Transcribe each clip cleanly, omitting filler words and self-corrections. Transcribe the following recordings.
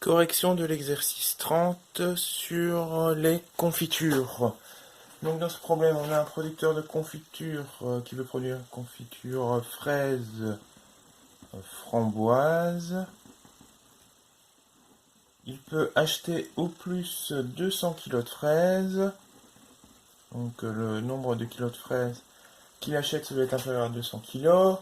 Correction de l'exercice 30 sur les confitures. Donc dans ce problème, on a un producteur de confiture qui veut produire confiture fraise framboise. Il peut acheter au plus 200 kg de fraises. Donc le nombre de kilos de fraises qu'il achète, ça doit être inférieur à 200 kg.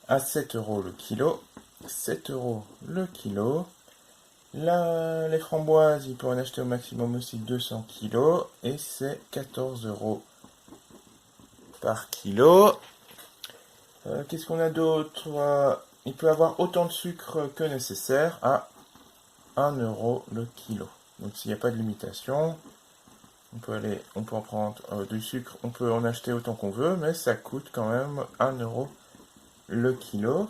À 7 € le kilo. 7 € le kilo. Là, les framboises, il peut en acheter au maximum aussi 200 kg et c'est 14 € par kilo. Qu'est-ce qu'on a d'autre? Il peut avoir autant de sucre que nécessaire à 1 € le kilo. Donc s'il n'y a pas de limitation, on peut en prendre du sucre, on peut en acheter autant qu'on veut, mais ça coûte quand même 1 € le kilo.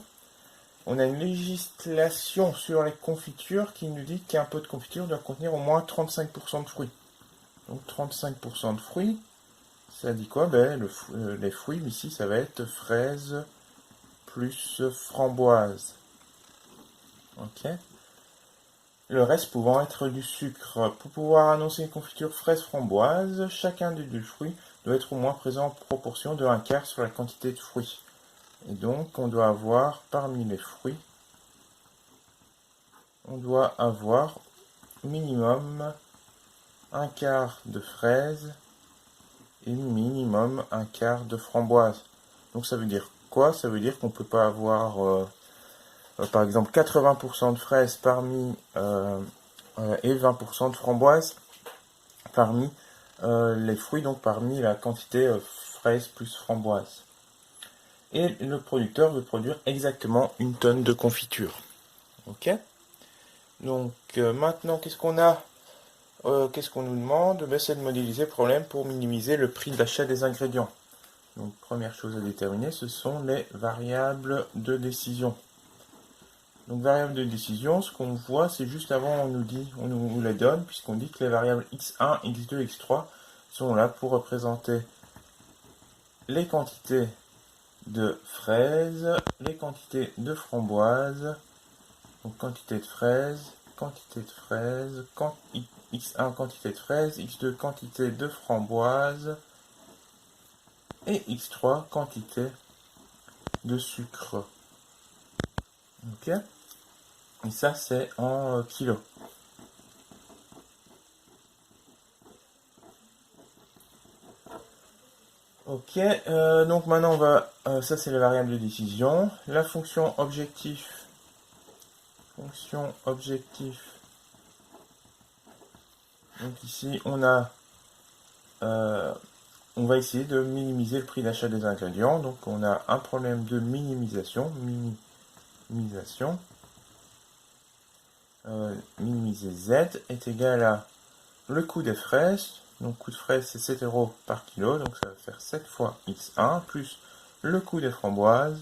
On a une législation sur les confitures qui nous dit qu'un pot de confiture doit contenir au moins 35% de fruits. Donc 35% de fruits, ça dit quoi? Les fruits ici, ça va être fraises plus framboise. Ok. Le reste pouvant être du sucre. Pour pouvoir annoncer une confiture fraise framboise, chacun des deux fruits doit être au moins présent en proportion de 1/4 sur la quantité de fruits. Et donc, on doit avoir parmi les fruits, on doit avoir minimum 1/4 de fraise et minimum 1/4 de framboise. Donc ça veut dire quoi? Ça veut dire qu'on ne peut pas avoir par exemple 80% de fraises parmi et 20% de framboise parmi les fruits, donc parmi la quantité fraise plus framboise. Et le producteur veut produire exactement 1 tonne de confiture. Ok. Donc maintenant, qu'est-ce qu'on a? Qu'est-ce qu'on nous demande? C'est de modéliser le problème pour minimiser le prix d'achat des ingrédients. Donc première chose à déterminer, ce sont les variables de décision. Donc variables de décision, ce qu'on voit, c'est juste avant on nous les donne, puisqu'on dit que les variables x1, x2, x3 sont là pour représenter les quantités de fraises, les quantités de framboises, donc quantité de fraises, x1 quantité de fraises, x2 quantité de framboises, et x3 quantité de sucre. Ok. Et ça c'est en kilos. Ok, donc maintenant on va, ça c'est la variable de décision. La fonction objectif. Donc ici on a, on va essayer de minimiser le prix d'achat des ingrédients. Donc on a un problème de minimisation. Minimiser Z est égal à le coût des fraises. Donc coût de fraises c'est 7 € par kilo. Donc ça va faire 7 fois x1 plus le coût des framboises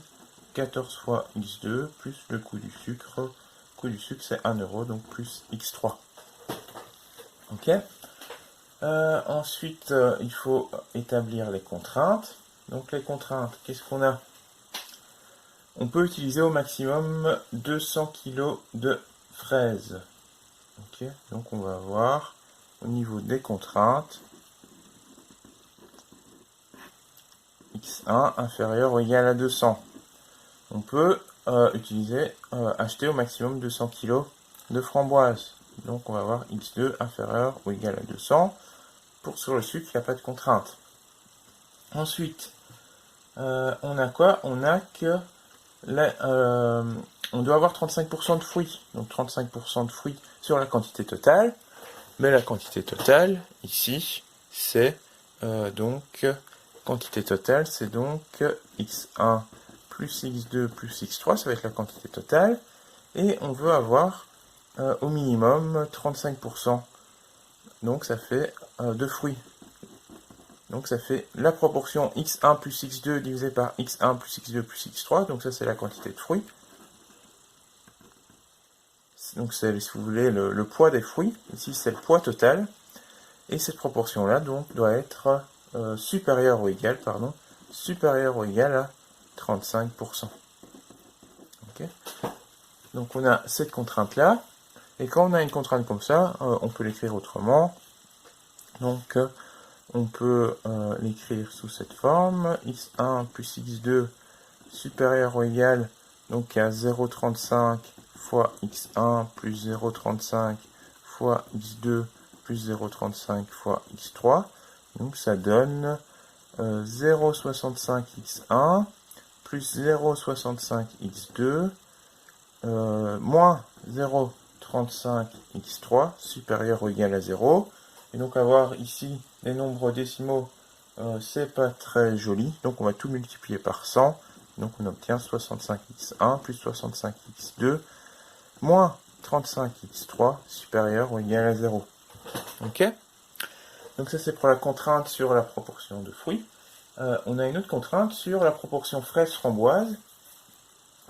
14 fois x2 plus le coût du sucre. Le coût du sucre c'est 1 €, donc plus x3. Ok. Ensuite, il faut établir les contraintes. Donc les contraintes, qu'est-ce qu'on a? On peut utiliser au maximum 200 kg de fraises. Ok. Donc on va voir au niveau des contraintes x1 inférieur ou égal à 200. On peut acheter au maximum 200 kg de framboises. Donc on va voir x2 inférieur ou égal à 200. Sur le sucre, il n'y a pas de contrainte. Ensuite, on a quoi? On a que on doit avoir 35% de fruits. Donc 35% de fruits sur la quantité totale. Mais la quantité totale, ici, c'est donc quantité totale, c'est donc x1 plus x2 plus x3, ça va être la quantité totale. Et on veut avoir au minimum 35%. Donc ça fait de fruits. Donc ça fait la proportion x1 plus x2 divisé par x1 plus x2 plus x3. Donc ça c'est la quantité de fruits. Donc c'est, si vous voulez, le poids des fruits. Ici c'est le poids total. Et cette proportion-là donc doit être supérieure ou égale à 35%. Okay. Donc on a cette contrainte-là. Et quand on a une contrainte comme ça, on peut l'écrire autrement. Donc, on peut l'écrire sous cette forme, x1 plus x2 supérieur ou égal donc à 0,35 fois x1 plus 0,35 fois x2 plus 0,35 fois x3. Donc ça donne 0,65 x1 plus 0,65 x2 moins 0,35 x3 supérieur ou égal à 0. Et donc avoir ici les nombres décimaux, c'est pas très joli. Donc on va tout multiplier par 100. Donc on obtient 65x1 plus 65x2 moins 35x3 supérieur ou égal à 0. Ok. Donc ça c'est pour la contrainte sur la proportion de fruits. On a une autre contrainte sur la proportion fraise-framboise,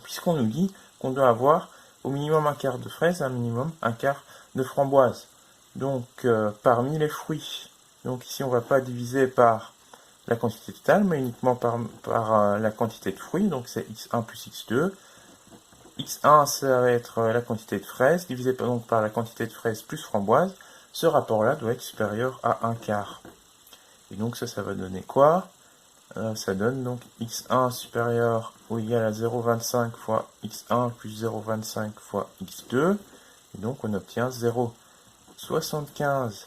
puisqu'on nous dit qu'on doit avoir au minimum un quart de fraise, un minimum un quart de framboise. Donc parmi les fruits, donc ici on ne va pas diviser par la quantité totale, mais uniquement par la quantité de fruits, donc c'est x1 plus x2. x1, ça va être la quantité de fraises, divisé donc par la quantité de fraises plus framboise. Ce rapport-là doit être supérieur à un quart. Et donc ça va donner quoi? Ça donne donc x1 supérieur ou égal à 0,25 fois x1 plus 0,25 fois x2. Et donc on obtient 0,75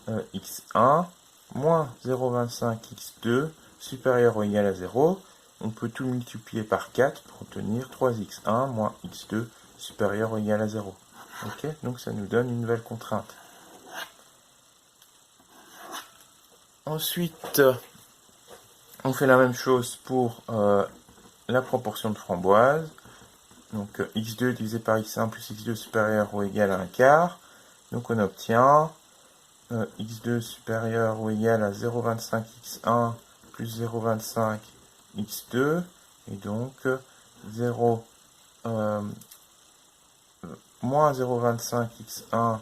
x1 moins 0,25 x2 supérieur ou égal à 0. On peut tout multiplier par 4 pour obtenir 3x1 moins x2 supérieur ou égal à 0. Ok, donc ça nous donne une nouvelle contrainte. Ensuite, on fait la même chose pour la proportion de framboise. Donc x2 divisé par x1 plus x2 supérieur ou égal à un quart. Donc on obtient x2 supérieur ou égal à 0,25 x1 plus 0,25 x2. Et donc moins 0,25 x1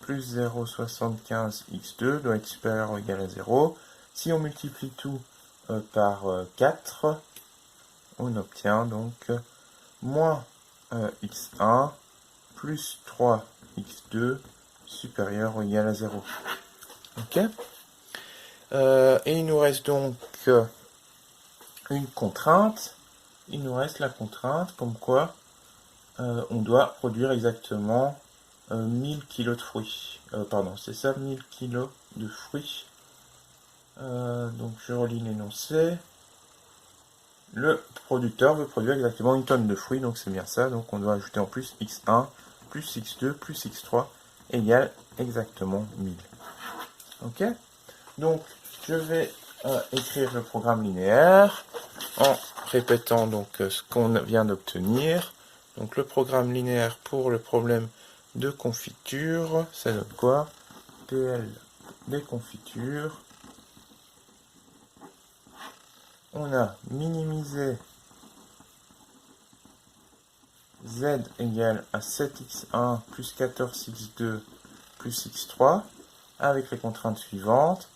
plus 0,75 x2 doit être supérieur ou égal à 0. Si on multiplie tout par 4, on obtient donc moins x1 plus 3x2 supérieur ou égal à 0. Ok. Et il nous reste donc une contrainte. Il nous reste la contrainte comme quoi on doit produire exactement 1000 kg de fruits. Pardon, c'est ça, 1000 kg de fruits. Donc je relis l'énoncé. Le producteur veut produire exactement une tonne de fruits, donc c'est bien ça. Donc on doit ajouter en plus x1 plus x2 plus x3 égale exactement 1000. Ok. Donc je vais écrire le programme linéaire en répétant donc ce qu'on vient d'obtenir. Donc le programme linéaire pour le problème de confiture, ça donne quoi? PL des confitures. On a minimisé z égale à 7x1 plus 14x2 plus x3 avec les contraintes suivantes.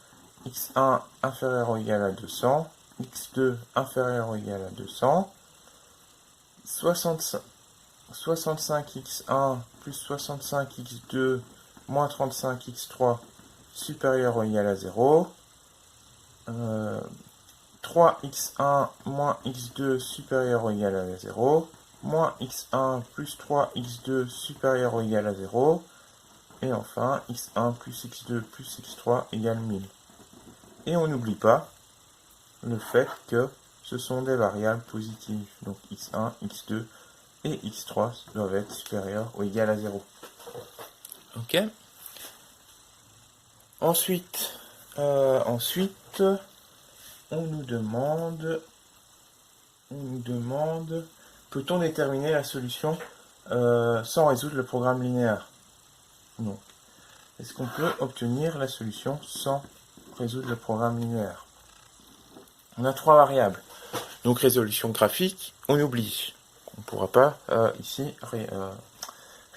x1 inférieur ou égal à 200, x2 inférieur ou égal à 200, 65x1 plus 65x2 moins 35x3 supérieur ou égal à 0, 3x1 moins x2 supérieur ou égal à 0, moins x1 plus 3x2 supérieur ou égal à 0, et enfin x1 plus x2 plus x3 égale 1000. Et on n'oublie pas le fait que ce sont des variables positives, donc x1, x2 et x3 doivent être supérieurs ou égal à 0. Ok. Ensuite, on nous demande, peut-on déterminer la solution sans résoudre le programme linéaire? Donc, est-ce qu'on peut obtenir la solution sans résoudre le programme linéaire? On a trois variables. Donc résolution graphique, on oublie. On ne pourra pas ici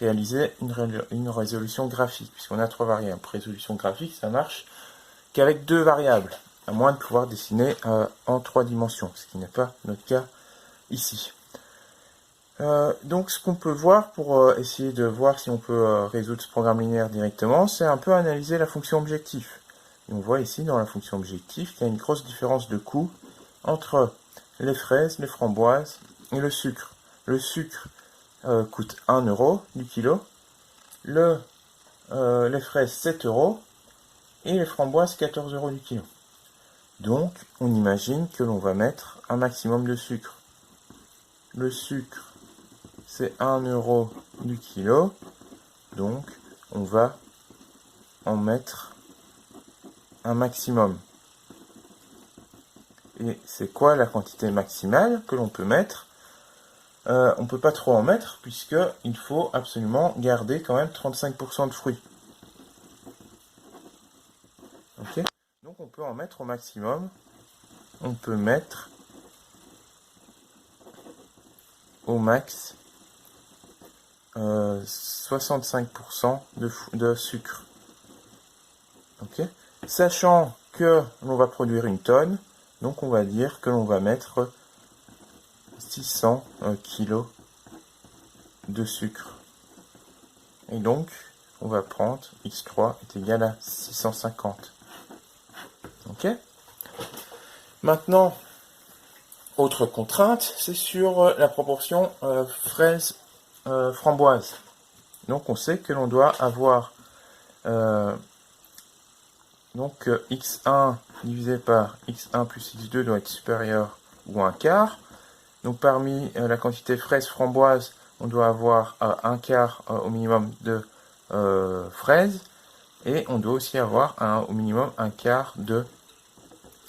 réaliser une résolution graphique, puisqu'on a trois variables. Résolution graphique, ça marche qu'avec deux variables, à moins de pouvoir dessiner en 3 dimensions, ce qui n'est pas notre cas ici. Donc ce qu'on peut voir pour essayer de voir si on peut résoudre ce programme linéaire directement, c'est un peu analyser la fonction objectif. Et on voit ici dans la fonction objectif qu'il y a une grosse différence de coût entre les fraises, les framboises et le sucre. Le sucre coûte 1 euro du kilo, les fraises 7 euros et les framboises 14 euros du kilo. Donc on imagine que l'on va mettre un maximum de sucre. Le sucre c'est 1 euro du kilo, donc on va en mettre un maximum. Et c'est quoi la quantité maximale que l'on peut mettre? On ne peut pas trop en mettre puisqu'il faut absolument garder quand même 35% de fruits. Ok? Donc on peut en mettre au maximum. On peut mettre au max 65% de sucre. Ok? Sachant que l'on va produire une tonne, donc on va dire que l'on va mettre 600 kg de sucre. Et donc, on va prendre x3 est égal à 650. Ok? Maintenant, autre contrainte, c'est sur la proportion fraise-framboise. Donc on sait que l'on doit avoir x1 divisé par x1 plus x2 doit être supérieur ou un quart. Donc parmi la quantité fraise-framboise, on doit avoir un quart au minimum de fraises. Et on doit aussi avoir au minimum un quart de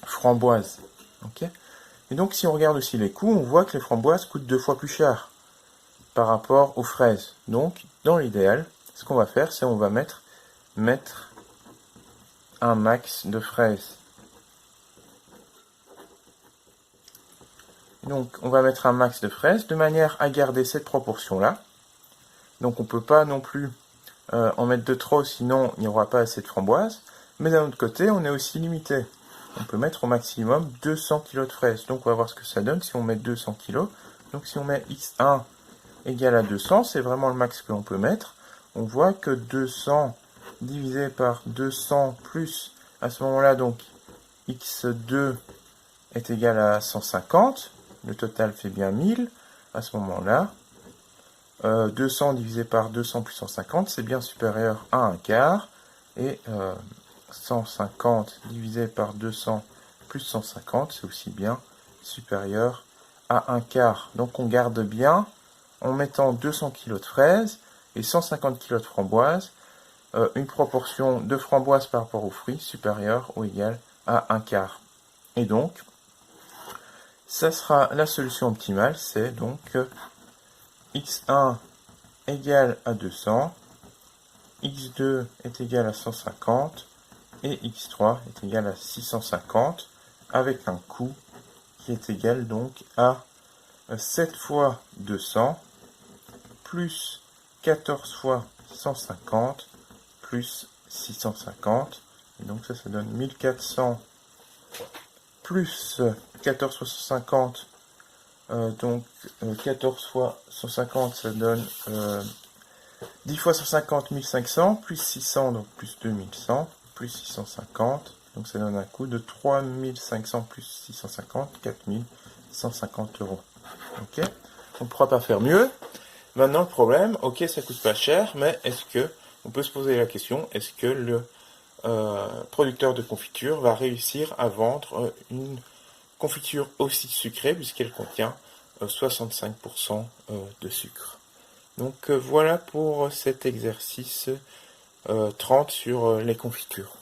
framboise. Okay, et donc si on regarde aussi les coûts, on voit que les framboises coûtent 2 fois plus cher par rapport aux fraises. Donc dans l'idéal, ce qu'on va faire, c'est on va mettre un max de fraises. Donc on va mettre un max de fraises de manière à garder cette proportion-là. Donc on ne peut pas non plus en mettre de trop, sinon il n'y aura pas assez de framboises. Mais d'un autre côté, on est aussi limité. On peut mettre au maximum 200 kg de fraises. Donc on va voir ce que ça donne si on met 200 kg. Donc si on met x1 égale à 200, c'est vraiment le max que l'on peut mettre. On voit que 200 divisé par 200 plus, à ce moment-là, donc x2 est égal à 150. Le total fait bien 1000. À ce moment-là, 200 divisé par 200 plus 150, c'est bien supérieur à un quart. Et 150 divisé par 200 plus 150, c'est aussi bien supérieur à un quart. Donc on garde bien, en mettant 200 kg de fraises et 150 kg de framboises, une proportion de framboises par rapport aux fruits supérieure ou égale à un quart. Et donc, ça sera la solution optimale, c'est donc x1 égale à 200, x2 est égal à 150, et x3 est égal à 650, avec un coût qui est égal donc à 7 fois 200, plus 14 fois 150, plus 650, et donc ça donne 1400, plus 14 fois 150, donc 14 fois 150, ça donne 10 fois 150, 1500, plus 600, donc plus 2100, plus 650, donc ça donne un coût de 3500 plus 650, 4150 euros. Ok, on ne pourra pas faire mieux. Maintenant, le problème, ok, ça coûte pas cher, mais est-ce que, on peut se poser la question, est-ce que le producteur de confiture va réussir à vendre une confiture aussi sucrée, puisqu'elle contient 65% de sucre. Donc voilà pour cet exercice 30 sur les confitures.